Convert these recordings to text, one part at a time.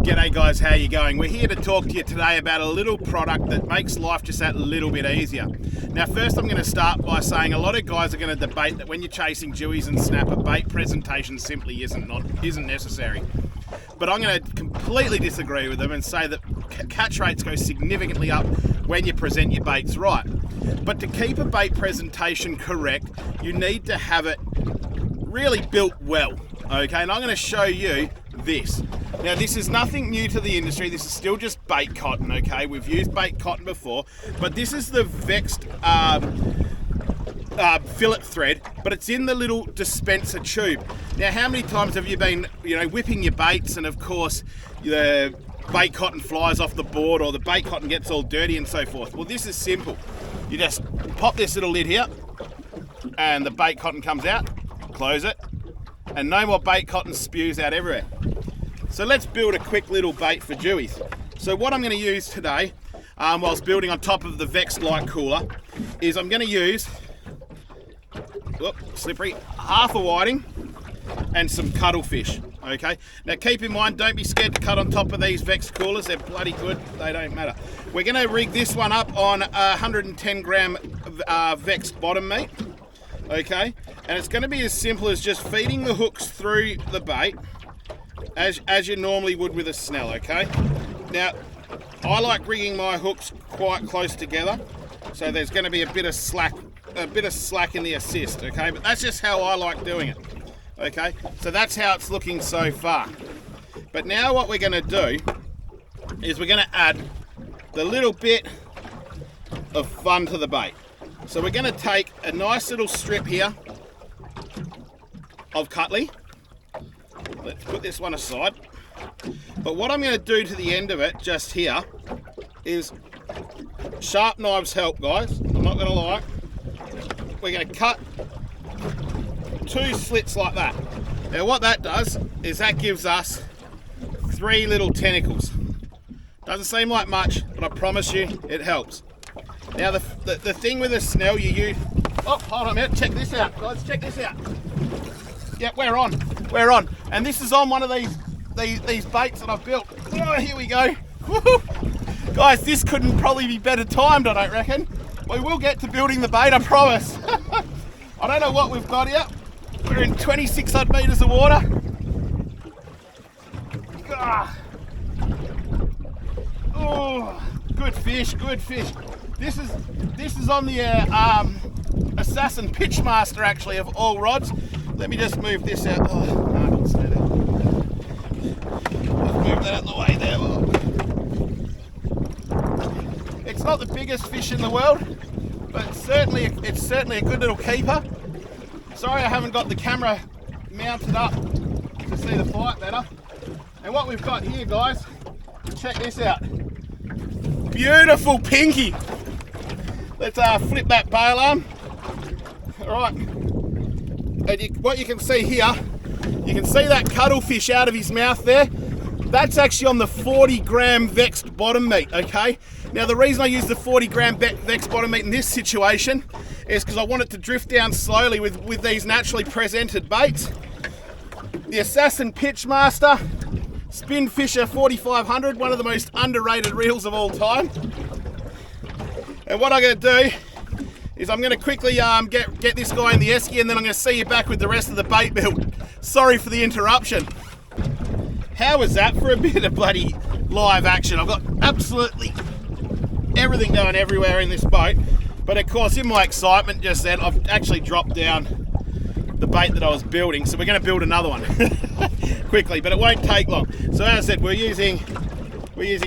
G'day guys, how you going? We're here to talk to you today about a little product that makes life just that little bit easier. Now first I'm going to start by saying a lot of guys are going to debate that when you're chasing dewies and snapper, bait presentation simply isn't necessary. But I'm going to completely disagree with them and say that catch rates go significantly up when you present your baits right. But to keep a bait presentation correct, you need to have it really built well, okay? And I'm going to show you this. Now this is nothing new to the industry, this is still just bait cotton, okay? We've used bait cotton before, but this is the Vexed fillet thread, but it's in the little dispenser tube. Now how many times have you been, whipping your baits and of course the bait cotton flies off the board or the bait cotton gets all dirty and so forth? Well, this is simple. You just pop this little lid here and the bait cotton comes out, close it, and no more bait cotton spews out everywhere. So let's build a quick little bait for dewies. So what I'm going to use today, whilst building on top of the Vexed light cooler, is I'm going to use, slippery, half a whiting and some cuttlefish, okay? Now keep in mind, don't be scared to cut on top of these Vexed coolers, they're bloody good, they don't matter. We're going to rig this one up on 110 gram Vexed bottom meat, okay? And it's going to be as simple as just feeding the hooks through the bait as you normally would with a snell, okay? Now, I like rigging my hooks quite close together, so there's going to be a bit of slack in the assist, okay? But that's just how I like doing it, okay? So that's how it's looking so far. But now what we're going to do is we're going to add the little bit of fun to the bait. So we're going to take a nice little strip here of cutlery. Let's put this one aside. But what I'm going to do to the end of it, just here, is sharp knives help, guys. I'm not going to lie. We're going to cut 2 slits like that. Now what that does is that gives us 3 little tentacles. Doesn't seem like much, but I promise you it helps. Now the thing with a snell you use... Oh, hold on a minute. Check this out, guys. Check this out. Yep, we're on. We're on. And this is on one of these baits that I've built. Oh, here we go. Woo-hoo. Guys, this couldn't probably be better timed, I don't reckon. We will get to building the bait, I promise. I don't know what we've got here. We're in 26 odd metres of water. Oh, good fish, good fish. This is on the Assassin Pitchmaster, actually, of all rods. Let me just move this out. Oh, no, I didn't say that. Let's move that out of the way there. Oh. It's not the biggest fish in the world, but it's certainly a good little keeper. Sorry I haven't got the camera mounted up to see the fight better. And what we've got here, guys, check this out. Beautiful pinky. Let's flip that bail arm. All right. And what you can see here, you can see that cuttlefish out of his mouth there. That's actually on the 40 gram Vexed bottom meat, okay? Now the reason I use the 40 gram Vexed bottom meat in this situation is because I want it to drift down slowly with these naturally presented baits. The Assassin Pitchmaster Spin Fisher 4500, one of the most underrated reels of all time. And what I'm going to do is I'm going to quickly get this guy in the esky, and then I'm going to see you back with the rest of the bait build. Sorry for the interruption. How was that for a bit of bloody live action? I've got absolutely everything going everywhere in this boat, but of course in my excitement just then I've actually dropped down the bait that I was building, so we're going to build another one quickly, but it won't take long. So as I said, we're using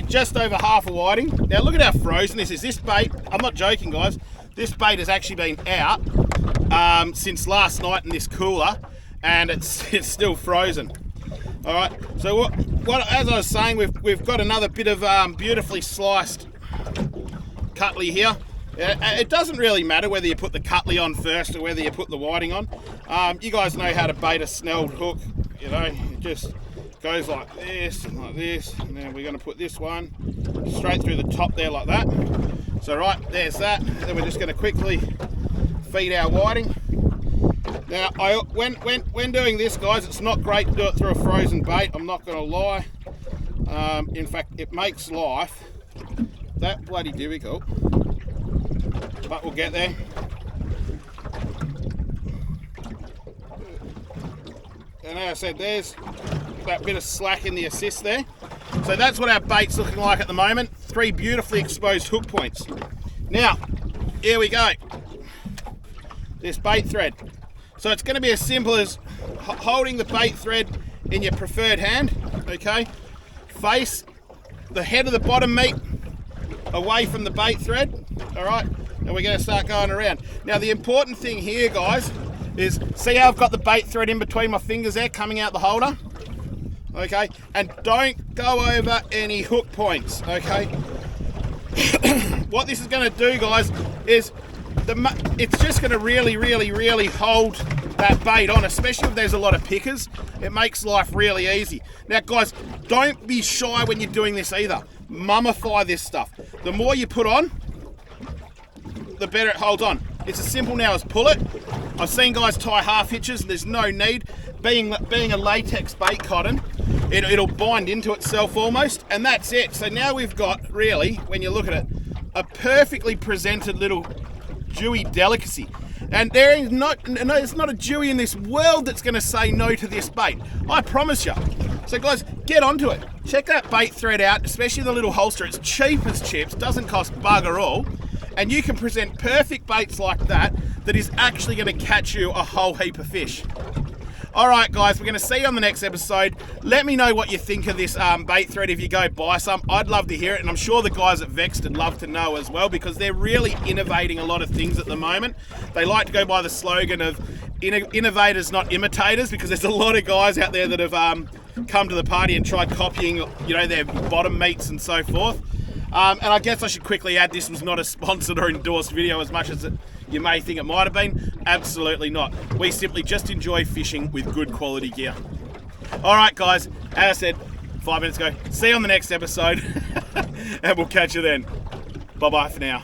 just over half a whiting. Now look at how frozen this is. This bait, I'm not joking guys, this bait has actually been out since last night in this cooler, and it's still frozen. All right, so what as I was saying, we've got another bit of beautifully sliced cutlery here. It doesn't really matter whether you put the cutlery on first or whether you put the whiting on. You guys know how to bait a snelled hook. It just goes like this, and then we're going to put this one straight through the top there like that. So right, there's that. Then we're just going to quickly feed our whiting. Now, when doing this, guys, it's not great to do it through a frozen bait. I'm not going to lie. In fact, it makes life that bloody difficult, but we'll get there. And as I said, there's that bit of slack in the assist there. So that's what our bait's looking like at the moment. 3 beautifully exposed hook points. Now, here we go. This bait thread. So it's going to be as simple as holding the bait thread in your preferred hand, okay? Face the head of the bottom meat away from the bait thread, all right? And we're going to start going around. Now, the important thing here, guys, is see how I've got the bait thread in between my fingers there coming out the holder? Okay, and don't go over any hook points, okay? What this is going to do, guys, is it's just going to really hold that bait on, especially if there's a lot of pickers. It makes life really easy. Now, guys, don't be shy when you're doing this either. Mummify this stuff. The more you put on, the better it holds on. It's as simple now as pull it. I've seen guys tie half hitches, and there's no need. Being a latex bait cotton, it'll bind into itself almost, and that's it. So now we've got, really, when you look at it, a perfectly presented little dewy delicacy. And there's not a Jewy in this world that's going to say no to this bait. I promise you. So guys, get onto it. Check that bait thread out, especially the little holster. It's cheap as chips, doesn't cost bugger all. And you can present perfect baits like that is actually going to catch you a whole heap of fish. All right, guys, we're going to see you on the next episode. Let me know what you think of this bait thread if you go buy some. I'd love to hear it, and I'm sure the guys at Vexed would love to know as well, because they're really innovating a lot of things at the moment. They like to go by the slogan of innovators, not imitators, because there's a lot of guys out there that have come to the party and tried copying, their bottom meats and so forth. And I guess I should quickly add, this was not a sponsored or endorsed video as much as you may think it might have been. Absolutely not. We simply just enjoy fishing with good quality gear. All right, guys, as I said 5 minutes ago, see you on the next episode, and we'll catch you then. Bye-bye for now.